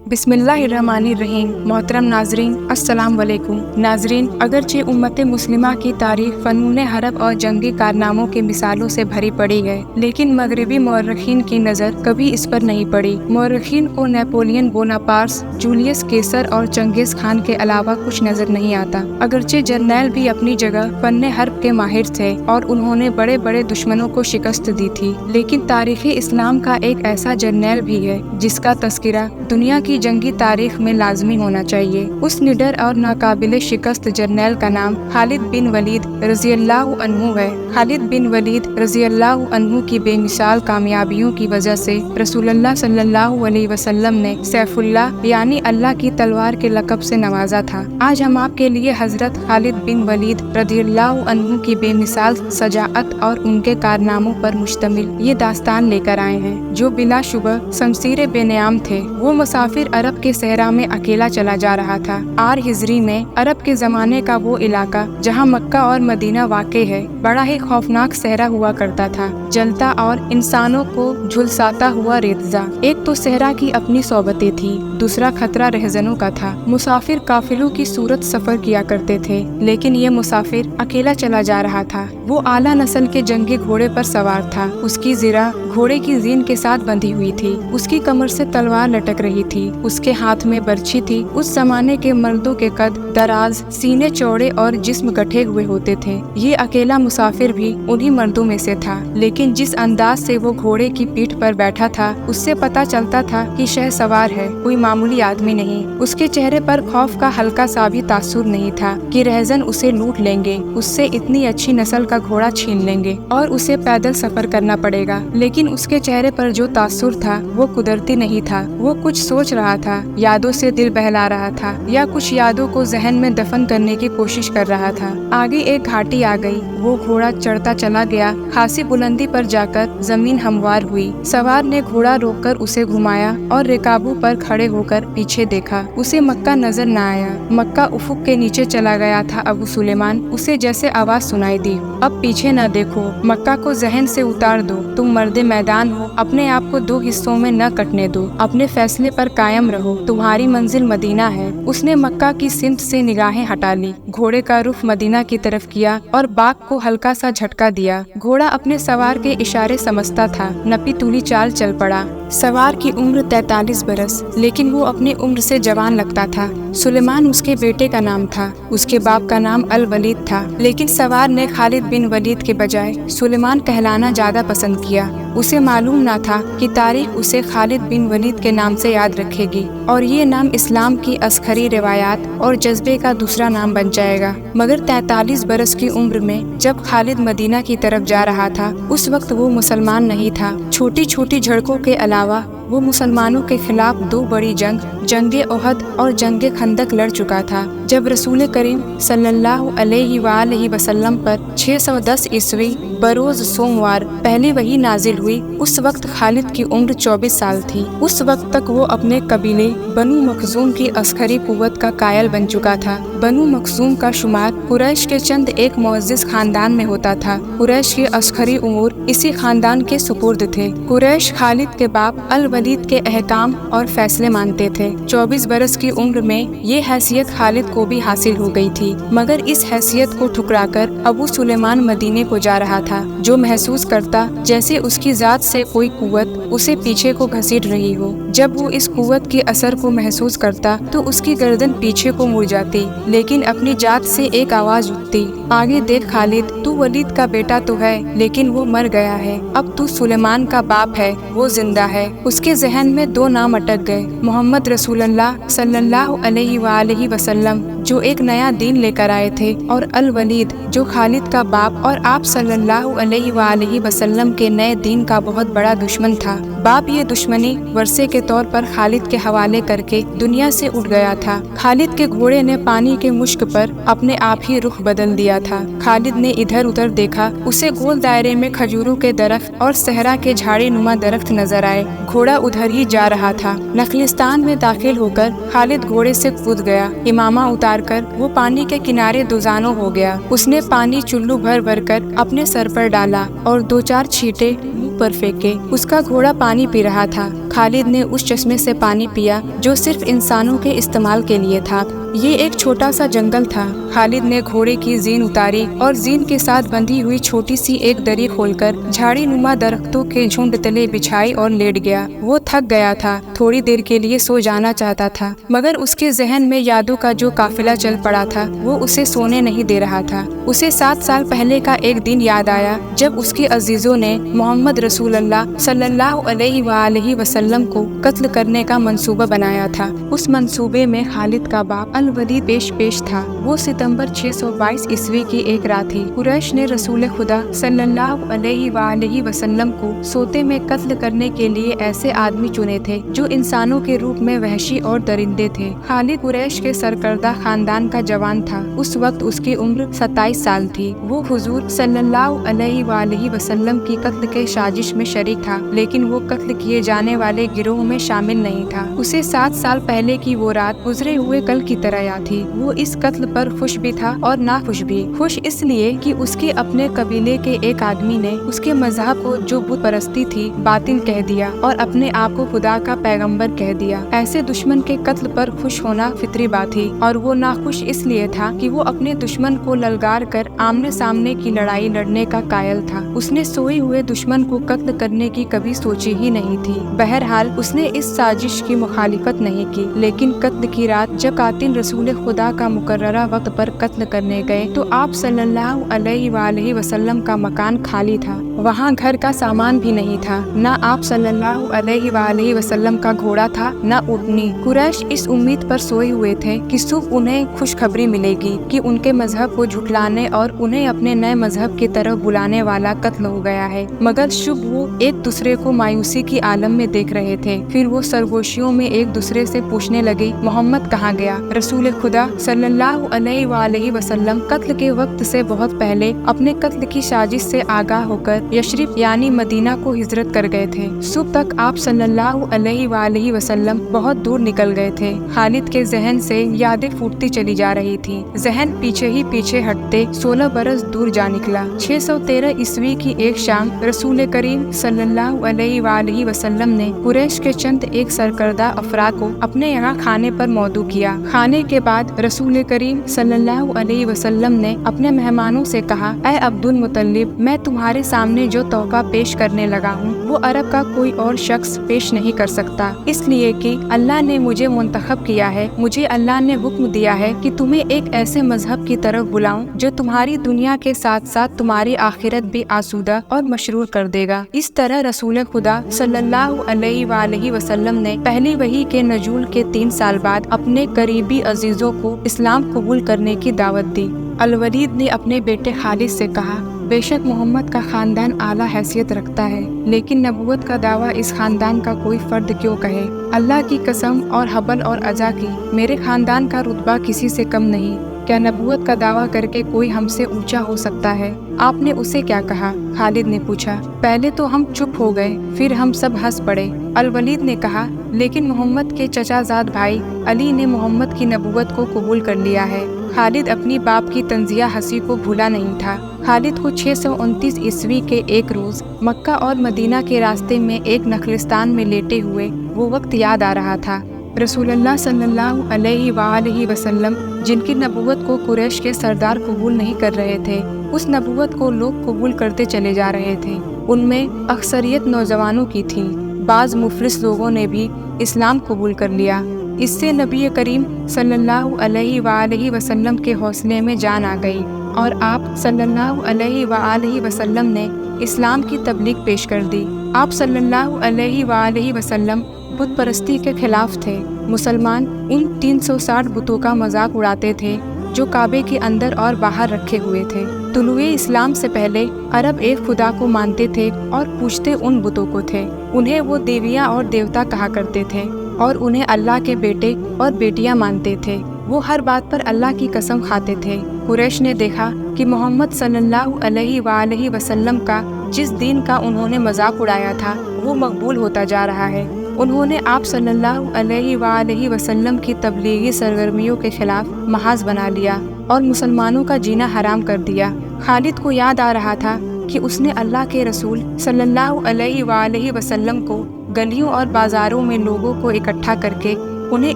बिस्मिल्लाहिर्रहमानिर्रहीम। मोहतरम नाजरीन, अस्सलाम वालेकुम। नाजरीन, अगरचे उम्मत मुस्लिमा की तारीख फ़नून हरब और जंगी कारनामों के मिसालों से भरी पड़ी है, लेकिन मगरबी मौरखीन की नज़र कभी इस पर नहीं पड़ी। मौरखीन को नेपोलियन बोनापार्ट, जूलियस केसर और चंगेज़ खान के अलावा कुछ नजर नहीं आता। अगरचे जर्नैल भी अपनी जगह फन्ने हर्ब के माहिर थे और उन्होंने बड़े बड़े दुश्मनों को शिकस्त दी थी, लेकिन तारीख़ इस्लाम का एक ऐसा जर्नैल भी है जिसका तस्करा दुनिया की जंगी तारीख में लाजमी होना चाहिए। उस निडर और नाकाबिले शिकस्त जर्नैल का नाम खालिद बिन वलीद रज़ियल्लाहु अन्हु है। खालिद बिन वलीद रज़ियल्लाहु अन्हु की बेमिसाल कामयाबियों की वजह से रसूलुल्लाह सल्लल्लाहु अलैहि वसल्लम ने सैफुल्लाह यानी अल्लाह की तलवार के लक़ब से नवाजा था। आज हम आपके लिए हजरत खालिद बिन वलीद रज़ियल्लाहु अन्हु की बेमिसाल सजाअत और उनके कारनामों पर मुश्तमिल ये दास्तान लेकर आए हैं, जो बिलाशुबह शमशीर बेनियाम थे। वो मुसाफिर अरब के सहरा में अकेला चला जा रहा था। आर हिजरी में अरब के जमाने का वो इलाका जहाँ मक्का और मदीना वाक़े है, बड़ा ही खौफनाक सहरा हुआ करता था, जलता और इंसानों को झुलसाता हुआ रेतजा। एक तो सहरा की अपनी सोबतें थी, दूसरा खतरा रहजनों का था। मुसाफिर काफिलों की सूरत सफर किया करते थे, लेकिन ये मुसाफिर अकेला चला जा रहा था। वो आला नस्ल के जंगी घोड़े पर सवार था। उसकी ज़िरा घोड़े की जीन के साथ बंधी हुई थी। उसकी कमर से तलवार लटक रही थी। उसके हाथ में बर्छी थी। उस जमाने के मर्दों के कद दराज, सीने चौड़े और जिस्म गठे हुए होते थे। ये अकेला मुसाफिर भी उन्हीं मर्दों में से था, लेकिन जिस अंदाज से वो घोड़े की पीठ पर बैठा था, उससे पता चलता था कि शह सवार है, कोई मामूली आदमी नहीं। उसके चेहरे पर खौफ का हल्का सा भी तासुर नहीं था कि रहजन उसे लूट लेंगे, उससे इतनी अच्छी नस्ल का घोड़ा छीन लेंगे और उसे पैदल सफर करना पड़ेगा। लेकिन उसके चेहरे पर जो तासुर था वो कुदरती नहीं था। वो कुछ सोच रहा था, यादों से दिल बहला रहा था, या कुछ यादों को जहन में दफन करने की कोशिश कर रहा था। आगे एक घाटी आ गई। वो घोड़ा चढ़ता चला गया। खासी बुलंदी पर जाकर जमीन हमवार हुई। सवार ने घोड़ा रोककर उसे घुमाया और रिकाबों पर खड़े होकर पीछे देखा। उसे मक्का नजर न आया। मक्का उफुक के नीचे चला गया था। अबू सुलेमान, उसे जैसे आवाज सुनाई दी, अब पीछे न देखो, मक्का को जहन से उतार दो, तुम मर्दे मैदान हो, अपने आप को दो हिस्सों में न कटने दो, अपने फैसले पर कायम रहो, तुम्हारी मंजिल मदीना है। उसने मक्का की सिमत से निगाहें हटा ली, घोड़े का रुख मदीना की तरफ किया और बाग को हल्का सा झटका दिया। घोड़ा अपने सवार के इशारे समझता था, नपी तुली चाल चल पड़ा। सवार की उम्र 43 बरस, लेकिन वो अपनी उम्र से जवान लगता था। सुलेमान उसके बेटे का नाम था। उसके बाप का नाम अल वलीद था, लेकिन सवार ने खालिद बिन वलीद के बजाय सुलेमान कहलाना ज्यादा पसंद किया। उसे मालूम न था कि तारीख उसे खालिद बिन वलीद के नाम से याद रखेगी और ये नाम इस्लाम की अस्खरी रिवायात और जज्बे का दूसरा नाम बन जाएगा। मगर 43 बरस की उम्र में जब खालिद मदीना की तरफ जा रहा था, उस वक्त वो मुसलमान नहीं था। छोटी छोटी झड़कों के अलावा वो मुसलमानों के खिलाफ दो बड़ी जंगे ओहद और जंगे खंदक लड़ चुका था। जब रसूल करीम सल्लल्लाहु अलैहि वसल्लम पर 610 ईस्वी बरोज सोमवार पहली वही नाजिल हुई, उस वक्त खालिद की उम्र 24 साल थी। उस वक्त तक वो अपने कबीले बनु मखजूम की अस्करी कुव्वत का कायल बन चुका था। बनु मखजूम का शुमार कुरैश के चंद एक मुअज़्ज़िज़ खानदान में होता था। कुरैश के अस्करी उमूर इसी खानदान के सुपुर्द थे। कुरैश खालिद के बाप अल वलीद के अहकाम और फैसले मानते थे। 24 बरस की उम्र में ये हैसियत खालिद को भी हासिल हो गई थी, मगर इस हैसियत को ठुकराकर अबू सुलेमान मदीने को जा रहा था, जो महसूस करता जैसे उसकी जात से कोई कुव्वत उसे पीछे को घसीट रही हो। जब वो इस कुव्वत के असर को महसूस करता तो उसकी गर्दन पीछे को मुड़ जाती, लेकिन अपनी जात से एक आवाज उठती, आगे देख खालिद, तू वलीद का बेटा तो है, लेकिन वो मर गया है। अब तू सुलेमान का बाप है, वो जिंदा है। उसके जहन में दो नाम अटक गए, मोहम्मद रसूलुल्लाह सल्लल्लाहु अलैहि वसल्लम, जो एक नया दीन लेकर आए थे, और अल वलीद, जो खालिद का बाप और आप सल्लल्लाहु अलैहि वसल्लम के नए दीन का बहुत बड़ा दुश्मन था। बाप ये दुश्मनी वर्षे के तौर पर खालिद के हवाले करके दुनिया से उठ गया था। खालिद के घोड़े ने पानी के मुश्क पर अपने आप ही रुख बदल दिया था। खालिद ने इधर उधर देखा, उसे गोल दायरे में खजूरों के दरख्त और सहरा के झाड़ी नुमा दरख्त नजर आए। घोड़ा उधर ही जा रहा था। नखलिस्तान में दाखिल होकर खालिद घोड़े से कूद गया। इमामा उतारकर वो पानी के किनारे दुजानो हो गया। उसने पानी चुल्लू भर भर कर अपने सर पर डाला और दो चार छींटे मुंह पर फेंके। उसका घोड़ा पानी پانی پی رہا تھا۔ خالد نے اس چشمے سے پانی پیا جو صرف انسانوں کے استعمال کے لیے تھا۔ یہ ایک چھوٹا سا جنگل تھا۔ خالد نے گھوڑے کی زین اتاری اور زین کے ساتھ بندھی ہوئی چھوٹی سی ایک دری کھول کر جھاڑی نما درختوں کے جھنڈ تلے بچھائی اور لیٹ گیا۔ وہ تھک گیا تھا، تھوڑی دیر کے لیے سو جانا چاہتا تھا، مگر اس کے ذہن میں یادوں کا جو قافلہ چل پڑا تھا وہ اسے سونے نہیں دے رہا تھا۔ اسے 7 سال پہلے کا ایک دن یاد آیا جب اس کے عزیزوں نے محمد رسول اللہ صلی اللہ علیہ وآلہ وسلم کو قتل کرنے کا منصوبہ بنایا تھا۔ اس منصوبے میں خالد کا باپ الولید پیش تھا۔ وہ ستمبر 622 عیسوی کی ایک رات تھی۔ قریش نے رسول خدا صلی اللہ علیہ وآلہ وسلم کو سوتے میں قتل کرنے کے لیے ایسے آدمی چنے تھے جو انسانوں کے روپ میں وحشی اور درندے تھے۔ خالد قریش کے سرکردہ خاندان کا جوان تھا۔ اس وقت اس کی عمر 27 سال تھی۔ وہ حضور صلی اللہ علیہ وآلہ وسلم کی قتل کے سازش میں شریک تھا، لیکن وہ قتل کیے جانے والے گروہ میں شامل نہیں تھا۔ اسے 7 سال پہلے کی وہ رات گزرے ہوئے کل کی طرح یاد تھی۔ وہ اس قتل پر خوش بھی تھا اور ناخوش بھی۔ خوش اس لیے کہ اس کے اپنے قبیلے کے ایک آدمی نے اس کے مذہب کو جو بت پرستی تھی باطل کہہ دیا اور اپنے آپ کو خدا کا پیغمبر کہہ دیا۔ ایسے دشمن کے قتل پر خوش ہونا فطری بات تھی، اور وہ ناخوش اس لیے تھا کہ وہ اپنے دشمن کو للکار کر آمنے سامنے کی لڑائی لڑنے کا قائل تھا۔ اس نے سوئے ہوئے دشمن کو قتل کرنے کی کبھی سوچی ہی نہیں تھی۔ بہرحال اس نے اس سازش کی مخالفت نہیں کی، لیکن قتل کی رات جب قاتل رسول خدا کا مقررہ وقت پر قتل کرنے گئے تو آپ صلی اللہ علیہ وآلہ وسلم کا مکان خالی تھا۔ وہاں گھر کا سامان بھی نہیں تھا، نہ آپ صلی اللہ علیہ وآلہ وسلم کا گھوڑا تھا نہ اونٹنی۔ قریش اس امید پر سوئے ہوئے تھے کہ صبح انہیں خوشخبری ملے گی کہ ان کے مذہب کو جھٹلانے اور انہیں اپنے نئے مذہب کی طرف بلانے والا قتل ہو گیا ہے، مگر شب وہ ایک دوسرے کو مایوسی کی عالم میں دیکھ رہے تھے۔ پھر وہ سرگوشیوں میں ایک دوسرے سے پوچھنے لگے، محمد کہاں گیا؟ رسول خدا صلی اللہ علیہ وآلہ وسلم قتل کے وقت سے بہت پہلے اپنے قتل کی سازش سے آگاہ ہو کر یثرب یعنی مدینہ کو ہجرت کر گئے تھے۔ صبح تک آپ صلی اللہ علیہ وآلہ وسلم بہت دور نکل گئے تھے۔ خالد کے ذہن سے یادیں پھوٹتی چلی جا رہی تھی۔ ذہن پیچھے ہی پیچھے ہٹتے 16 برس دور جا نکلا۔ 613 عیسوی کی ایک شام رسول کریم صلی اللہ علیہ وآلہ وسلم نے قریش کے چند ایک سرکردہ افراد کو اپنے یہاں کھانے پر مدعو کیا۔ کھانے کے بعد رسول کریم صلی اللہ علیہ وسلم نے اپنے مہمانوں سے کہا، اے عبد المطلب، میں تمہارے سامنے جو تحفہ پیش کرنے لگا ہوں وہ عرب کا کوئی اور شخص پیش نہیں کر سکتا، اس لیے کہ اللہ نے مجھے منتخب کیا ہے۔ مجھے اللہ نے حکم دیا ہے کہ تمہیں ایک ایسے مذہب کی طرف بلاؤں جو تمہاری دنیا کے ساتھ ساتھ تمہاری آخرت بھی آسودہ اور مسرور کر دے گا۔ اس طرح رسول خدا صلی اللہ علیہ وآلہ وسلم نے پہلی وحی کے نزول کے 3 سال بعد اپنے قریبی عزیزوں کو اسلام قبول کرنے کی دعوت دی۔ الولید نے اپنے بیٹے خالد سے کہا، بے شک محمد کا خاندان اعلیٰ حیثیت رکھتا ہے، لیکن نبوت کا دعویٰ اس خاندان کا کوئی فرد کیوں کہے؟ اللہ کی قسم اور حبل اور عزا کی، میرے خاندان کا رتبہ کسی سے کم نہیں۔ کیا نبوت کا دعویٰ کر کے کوئی ہم سے اونچا ہو سکتا ہے؟ آپ نے اسے کیا کہا؟ خالد نے پوچھا۔ پہلے تو ہم چپ ہو گئے، پھر ہم سب ہنس پڑے۔ الولید نے کہا، لیکن محمد کے چچا زاد بھائی علی نے محمد کی نبوت کو قبول کر لیا ہے۔ خالد اپنی باپ کی طنزیہ ہنسی کو بھولا نہیں تھا۔ خالد کو 629 عیسوی کے ایک روز مکہ اور مدینہ کے راستے میں ایک نخلستان میں لیٹے ہوئے وہ وقت یاد آ رہا تھا۔ رسول اللہ صلی اللہ علیہ وآلہ وسلم جن کی نبوت کو قریش کے سردار قبول نہیں کر رہے تھے، اس نبوت کو لوگ قبول کرتے چلے جا رہے تھے۔ ان میں اکثریت نوجوانوں کی تھی۔ بعض مفلس لوگوں نے بھی اسلام قبول کر لیا۔ اس سے نبی کریم صلی اللہ علیہ وآلہ وسلم کے حوصلے میں جان آ گئی، اور آپ صلی اللہ علیہ وآلہ وسلم نے اسلام کی تبلیغ پیش کر دی۔ آپ صلی اللہ علیہ وآلہ وسلم بت پرستی کے خلاف تھے۔ مسلمان ان 360 بتوں کا مذاق اڑاتے تھے جو کعبے کے اندر اور باہر رکھے ہوئے تھے۔ طلوع اسلام سے پہلے عرب ایک خدا کو مانتے تھے اور پوجتے ان بتوں کو تھے۔ انہیں وہ دیویاں اور دیوتا کہا کرتے تھے اور انہیں اللہ کے بیٹے اور بیٹیاں مانتے تھے۔ وہ ہر بات پر اللہ کی قسم کھاتے تھے۔ قریش نے دیکھا کہ محمد صلی اللہ علیہ وآلہ وسلم کا جس دین کا انہوں نے مذاق اڑایا تھا وہ مقبول ہوتا جا رہا ہے۔ انہوں نے آپ صلی اللہ علیہ وآلہ وسلم کی تبلیغی سرگرمیوں کے خلاف محاذ بنا لیا اور مسلمانوں کا جینا حرام کر دیا۔ خالد کو یاد آ رہا تھا کہ اس نے اللہ کے رسول صلی اللہ علیہ وآلہ وسلم کو गलियों और बाजारों में लोगों को इकट्ठा करके उन्हें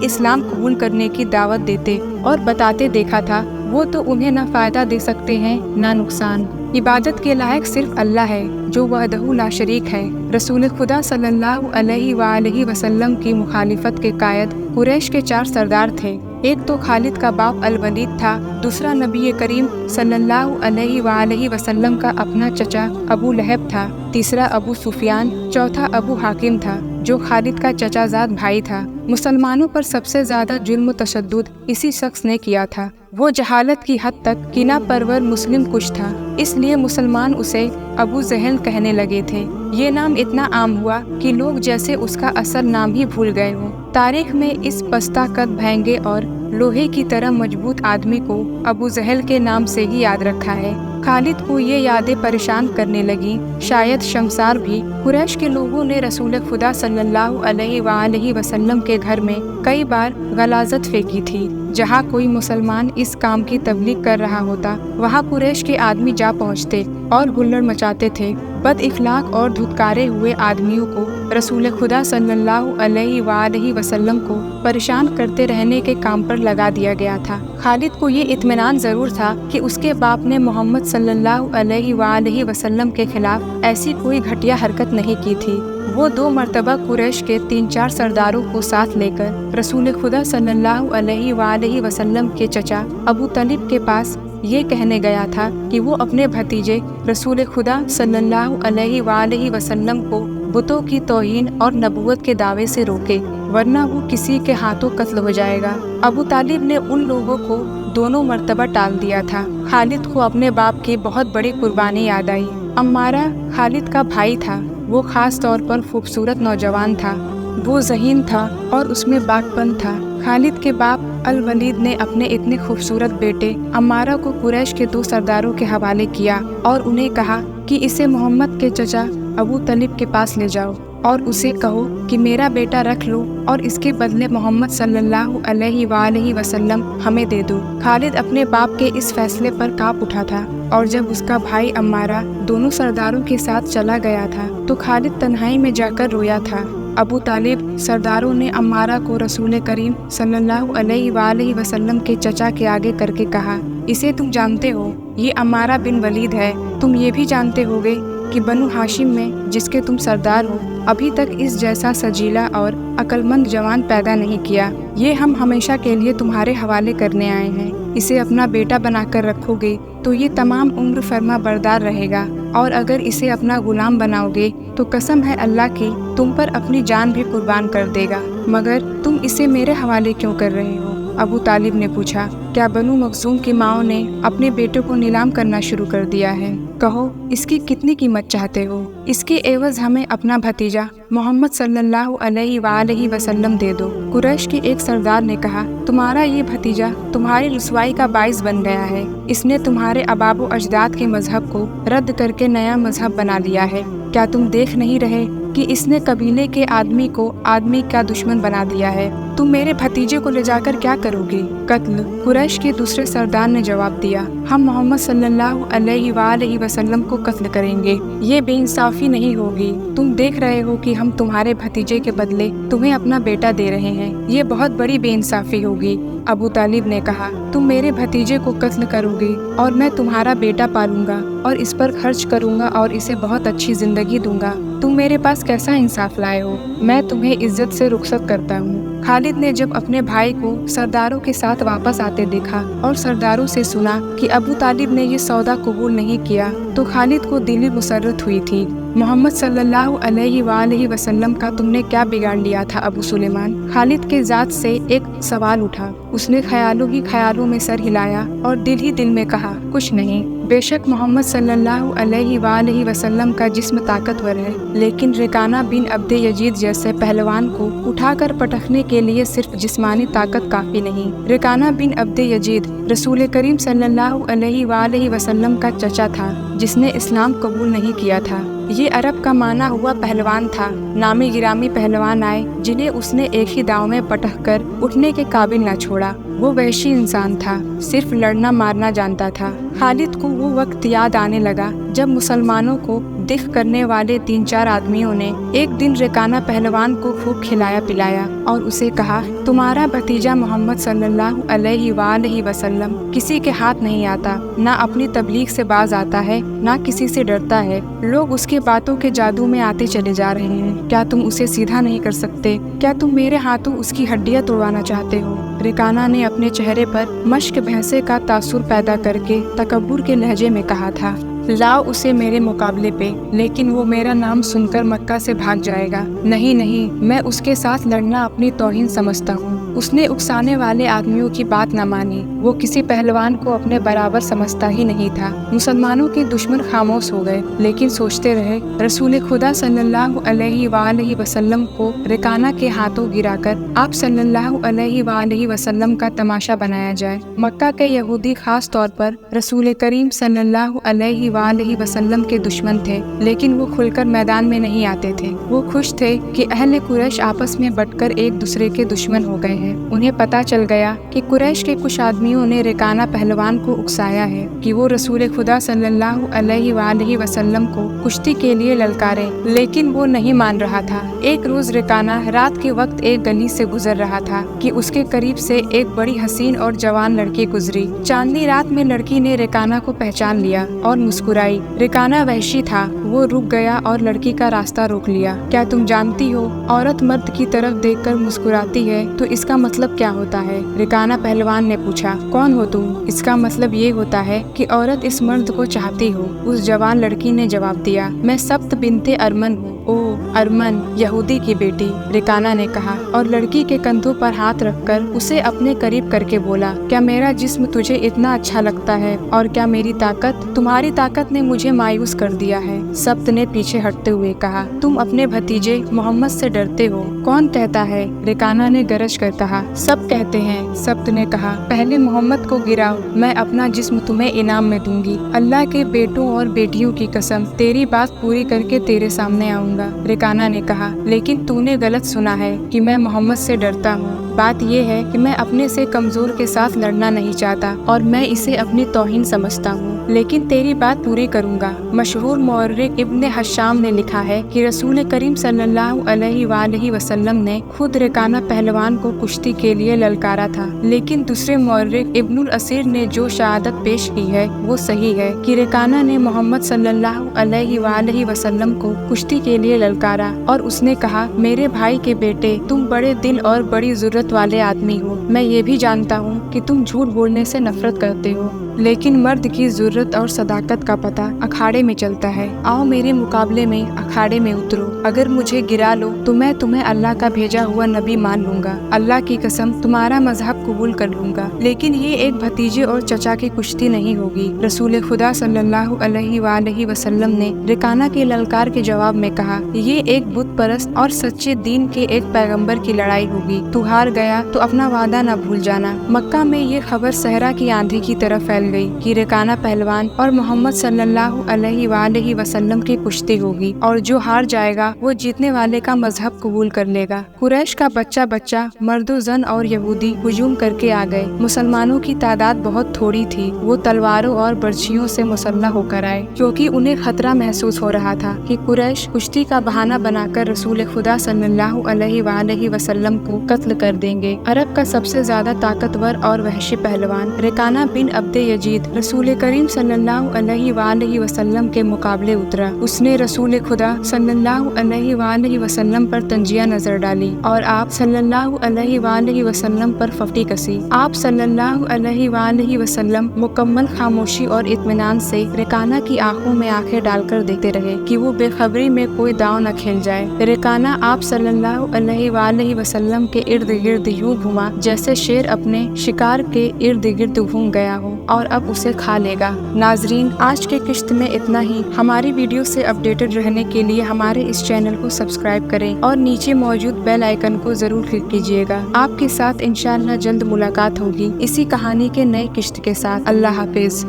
इस्लाम कबूल करने की दावत देते और बताते देखा था, वो तो उन्हें न फायदा दे सकते हैं न नुकसान। इबादत के लायक सिर्फ अल्लाह है जो वहदहू ला शरीक है। रसूल खुदा सल्लल्लाहु अलैहि वसल्लम की मुखालिफत के कायद कुरैश के 4 सरदार थे। एक तो खालिद का बाप अल वलीद था, दूसरा नबी करीम सल्लल्लाहु अलैहि वसल्लम का अपना चचा अबू लहब था, तीसरा अबू सुफियान, चौथा अबू हाकिम था जो खालिद का चचाजाद भाई था। मुसलमानों पर सबसे ज्यादा जुल्म तशद्दुद इसी शख्स ने किया था। वो जहालत की हद तक किना परवर मुस्लिम कुश था, इसलिए मुसलमान उसे अबू जहल कहने लगे थे। ये नाम इतना आम हुआ कि लोग जैसे उसका असल नाम ही भूल गए हों। तारीख में इस पस्ता कद भैंगे और लोहे की तरह मजबूत आदमी को अबू जहल के नाम से ही याद रखा है। खालिद को ये यादें परेशान करने लगी। शायद शमसार भी। कुरैश के लोगों ने रसूल खुदा सल्लल्लाहु अलैहि वसल्लम के घर में कई बार गलाजत फेंकी थी। जहाँ कोई मुसलमान इस काम की तबलीग कर रहा होता, वहाँ कुरैश के आदमी जा पहुँचते और हुल्लड़ मचाते थे। बद इखलाक और धुतकारे हुए आदमियों को रसूल खुदा सल्लल्लाहु अलैहि वसल्लम को परेशान करते रहने के काम पर लगा दिया गया था। खालिद को ये इत्मीनान जरूर था कि उसके बाप ने मोहम्मद सल्लल्लाहु अलैहि वसल्लम के खिलाफ ऐसी कोई घटिया हरकत नहीं की थी। वो 2 मरतबा कुरैश के 3-4 सरदारों को साथ लेकर रसूल खुदा सल्लल्लाहु अलैहि वसल्लम के चचा अबू तलिब के पास ये कहने गया था कि वो अपने भतीजे रसूल खुदा सल्लल्लाहु अलैहि वसल्लम को बुतों की तौहीन और नबूवत के दावे से रोके, वरना वो किसी के हाथों कत्ल हो जाएगा। अबू तालिब ने उन लोगों को दोनों मरतबा टाल दिया था। खालिद को अपने बाप की बहुत बड़ी कुर्बानी याद आई। अम्मारा खालिद का भाई था। वो खास तौर पर खूबसूरत नौजवान था। वो ज़हीन था और उसमें बागपन था। खालिद के बाप अल वलीद ने अपने इतने खूबसूरत बेटे अम्मारा को कुरैश के 2 सरदारों के हवाले किया और उन्हें कहा कि इसे मोहम्मद के चचा अबू तलिब के पास ले जाओ और उसे कहो कि मेरा बेटा रख लो और इसके बदले मोहम्मद सल्लल्लाहु अलैहि वसल्लम हमें दे दो। खालिद अपने बाप के इस फैसले पर कांप उठा था और जब उसका भाई अम्मारा दोनों सरदारों के साथ चला गया था तो खालिद तन्हाई में जाकर रोया था। अबू तालिब सरदारों ने अम्मारा को रसूल करीम सल्लल्लाहु अलैहि वसल्लम के चचा के आगे करके कहा, इसे तुम जानते हो, ये अम्मारा बिन वलीद है। तुम ये भी जानते होगे कि बनु हाशिम में जिसके तुम सरदार हो, अभी तक इस जैसा सजीला और अक्लमंद जवान पैदा नहीं किया। ये हम हमेशा के लिए तुम्हारे हवाले करने आए हैं। इसे अपना बेटा बनाकर रखोगे तो ये तमाम उम्र फरमा बरदार रहेगा, और अगर इसे अपना गुलाम बनाओगे तो कसम है अल्लाह की, तुम पर अपनी जान भी कुर्बान कर देगा। मगर तुम इसे मेरे हवाले क्यों कर रहे हो? अबू तालिब ने पूछा, क्या बनु मखजूम की माओ ने अपने बेटों को नीलाम करना शुरू कर दिया है? कहो, इसकी कितनी कीमत चाहते हो? इसके एवज हमें अपना भतीजा मोहम्मद सल्लल्लाहु अलैहि वसल्लम दे दो। कुरैश के एक सरदार ने कहा, तुम्हारा ये भतीजा तुम्हारी रुसवाई का बाइस बन गया है। इसने तुम्हारे अबाबो अजदाद के मजहब को रद्द करके नया मजहब बना लिया है। क्या तुम देख नहीं रहे कि इसने कबीले के आदमी को आदमी का दुश्मन बना दिया है? तुम मेरे भतीजे को ले जाकर क्या करोगे? कत्ल। कुरैश के दूसरे सरदार ने जवाब दिया, हम मोहम्मद सल्लल्लाहु अलैहि वसल्लम को कत्ल करेंगे। ये बेइंसाफी नहीं होगी। तुम देख रहे हो कि हम तुम्हारे भतीजे के बदले तुम्हें अपना बेटा दे रहे हैं। ये बहुत बड़ी बेइंसाफी होगी। अबू तालिब ने कहा, तुम मेरे भतीजे को कत्ल करोगे और मैं तुम्हारा बेटा पालूंगा और इस पर खर्च करूंगा और इसे बहुत अच्छी जिंदगी दूंगा। तुम मेरे पास कैसा इंसाफ लाए हो? मैं तुम्हें इज्जत से रुखसत करता हूँ। खालिद ने जब अपने भाई को सरदारों के साथ वापस आते देखा और सरदारों से सुना कि अबू तालिब ने ये सौदा कबूल नहीं किया तो खालिद को दिली मुसर्रत हुई थी। मोहम्मद सल्लल्लाहु अलैहि वसल्लम का तुमने क्या बिगाड़ लिया था अबू सुलेमान? खालिद के जात से एक सवाल उठा। उसने ख्यालों ही ख्यालों में सर हिलाया और दिल ही दिल में कहा, कुछ नहीं। बेशक मोहम्मद सल्लल्लाहु अलैहि वसल्लम का जिस्म ताकतवर है, लेकिन रिकाना बिन अब्दे यजीद जैसे पहलवान को उठाकर पटकने के लिए सिर्फ जिस्मानी ताकत काफी नहीं। रिकाना बिन अब्दे यजीद रसूल करीम सल्लल्लाहु अलैहि वसल्लम का चचा था, जिसने इस्लाम कबूल नहीं किया था। ये अरब का माना हुआ पहलवान था। नामी गिरामी पहलवान आए जिन्हें उसने एक ही दाव में पटक कर उठने के काबिल न छोड़ा। वो वहशी इंसान था, सिर्फ लड़ना मारना जानता था। खालिद को वो वक्त याद आने लगा जब मुसलमानों को दिख करने वाले 3-4 आदमियों ने एक दिन रेकाना पहलवान को खूब खिलाया पिलाया और उसे कहा, तुम्हारा भतीजा मोहम्मद सल्लल्लाहु अलैहि वसल्लम किसी के हाथ नहीं आता, ना अपनी तबलीग से बाज आता है, ना किसी से डरता है। लोग उसके बातों के जादू में आते चले जा रहे हैं। क्या तुम उसे सीधा नहीं कर सकते? क्या तुम मेरे हाथों उसकी हड्डियां तोड़वाना चाहते हो? रेकाना ने अपने चेहरे पर मश्क भैंसे का तासुर पैदा करके तकब्बुर के लहजे में कहा था, लाओ उसे मेरे मुकाबले पे, लेकिन वो मेरा नाम सुनकर मक्का से भाग जाएगा। नहीं नहीं, मैं उसके साथ लड़ना अपनी तौहीन समझता हूँ। उसने उकसाने वाले आदमियों की बात न मानी। वो किसी पहलवान को अपने बराबर समझता ही नहीं था। मुसलमानों के दुश्मन खामोश हो गए, लेकिन सोचते रहे, रसूल खुदा सल्लल्लाहु अलैहि वसल्लम को रेकाना के हाथों गिराकर आप सल्लल्लाहु अलैहि वसल्लम का तमाशा बनाया जाए। मक्का के यहूदी खास तौर पर रसूल करीम सल्लल्लाहु अलैहि वसल्लम के दुश्मन थे, लेकिन वो खुलकर मैदान में नहीं आते थे। वो खुश थे कि अहले कुरैश आपस में बंटकर एक दूसरे के दुश्मन हो गए हैं। उन्हें पता चल गया कि कुरैश के कुछ आदमियों ने रेकाना पहलवान को उकसाया है कि वो रसूल खुदा सल्लल्लाहु अलैहि वसल्लम को कुश्ती के लिए ललकारे, लेकिन वो नहीं मान रहा था। एक रोज रेकाना रात के वक्त एक गली से गुजर रहा था कि उसके करीब से एक बड़ी हसीन और जवान लड़की गुजरी। चांदनी रात में लड़की ने रेकाना को पहचान लिया और मुस्कुराई। रेकाना वहशी था, वो रुक गया और लड़की का रास्ता रोक लिया। क्या तुम जानती हो, औरत मर्द की तरफ देखकर मुस्कुराती है तो इसका मतलब क्या होता है? रेकाना पहलवान ने पूछा। कौन हो तुम? इसका मतलब ये होता है कि औरत इस मर्द को चाहती हो। उस जवान लड़की ने जवाब दिया, मैं सब्त बिनते अरमन हूँ। ओह अरमन, यहूदी की बेटी, रेकाना ने कहा और लड़की के कंधों पर हाथ रखकर उसे अपने करीब करके बोला, क्या मेरा जिस्म तुझे इतना अच्छा लगता है और क्या मेरी ताकत? तुम्हारी ताकत ने मुझे मायूस कर दिया है। सब्त ने पीछे हटते हुए कहा, तुम अपने भतीजे मोहम्मद से डरते हो। कौन कहता है? रेकाना ने गरज कर कहा। सब कहते हैं, सब्त ने कहा। पहले मोहम्मद को गिराओ, मैं अपना जिस्म तुम्हें इनाम में दूंगी। अल्लाह के बेटों और बेटियों की कसम, तेरी बात पूरी करके तेरे सामने आऊंगा। रेकाना ने कहा, लेकिन तूने गलत सुना है कि मैं मोहम्मद से डरता हूँ। बात यह है कि मैं अपने से कमजोर के साथ लड़ना नहीं चाहता और मैं इसे अपनी तौहीन समझता हूँ, लेकिन तेरी बात पूरी करूँगा। मशहूर मौर्रिख इब्न हशाम ने लिखा है कि रसूल करीम सल्लल्लाहु अलैहि वसल्लम ने खुद रेकाना पहलवान को कुश्ती के लिए ललकारा था, लेकिन दूसरे मौर्रिख इब्नुल असीर ने जो शहादत पेश की है वो सही है कि रेकाना ने मोहम्मद सल्लल्लाहु अलैहि वसल्लम को कुश्ती के लिए ललकारा और उसने कहा, मेरे भाई के बेटे, तुम बड़े दिल और बड़ी जुर्रत वाले आदमी हो। मैं ये भी जानता हूँ कि तुम झूठ बोलने से नफरत करते हो, लेकिन मर्द की जुर्रत और सदाकत का पता अखाड़े में चलता है। आओ मेरे मुकाबले में अखाड़े में उतरो। अगर मुझे गिरा लो तो मैं तुम्हें अल्लाह का भेजा हुआ नबी मान लूंगा। अल्लाह की कसम, तुम्हारा मजहब कबूल कर लूंगा। लेकिन ये एक भतीजे और चचा की कुश्ती नहीं होगी। रसूल खुदा सल्लल्लाहु अलैहि वसल्लम ने रेकाना के ललकार के जवाब में कहा, ये एक बुत परस्त और सच्चे दीन के एक पैगंबर की लड़ाई होगी। तू हार गया तो अपना वादा न भूल जाना। मक्का में ये खबर सहरा की आंधी की तरह फैल गई कि रेकाना पहलवान और मोहम्मद सल्लल्लाहु अलैहि वसल्लम की कुश्ती होगी और जो हार जाएगा वो जीतने वाले का मजहब कबूल कर लेगा। कुरैश का बच्चा बच्चा, मर्दो जन और यहूदी हुजूम करके आ गए। मुसलमानों की तादाद बहुत थोड़ी थी। वो तलवारों और बर्छियों से मुसल्लह होकर आए, क्योंकि उन्हें खतरा महसूस हो रहा था कि कुरैश कुश्ती का बहाना बनाकर रसूल खुदा सल्लल्लाहु अलैहि वसल्लम को कत्ल कर देंगे। अरब का सबसे ज्यादा ताकतवर और वहशी पहलवान रेकाना बिन अब्दे यजीद रसूल करीम सल्लल्लाहु अलैहि वसल्लम के मुकाबले उतरा। उसने रसूल खुदा सल्लल्लाहु अलैहि वसल्लम पर तंजिया नजर डाली और आप सल्लल्लाहु अलैहि वसल्लम पर फटी कसी। आप सल्लल्लाहु अलैहि वसल्लम मुकम्मल खामोशी और इत्मीनान से रेकाना की आंखों में आंखें डालकर देखते रहे कि वो बेखबरी में कोई दांव न खेल जाए। रेकाना आप सल्लल्लाहु अलैहि वसल्लम के इर्द गिर्द यूं घुमा जैसे शेर अपने शिकार के इर्द गिर्द घूम गया हो और अब उसे खा लेगा। नाजरीन, आज के किश्त में इतना ही। हमारी वीडियो से अपडेटेड रहने के लिए हमारे इस चैनल को सब्सक्राइब करें और नीचे मौजूद बेल आइकन को जरूर क्लिक कीजिएगा। आपके साथ इंशाअल्लाह जल्द मुलाकात होगी इसी कहानी के नए किश्त के साथ। अल्लाह हाफिज।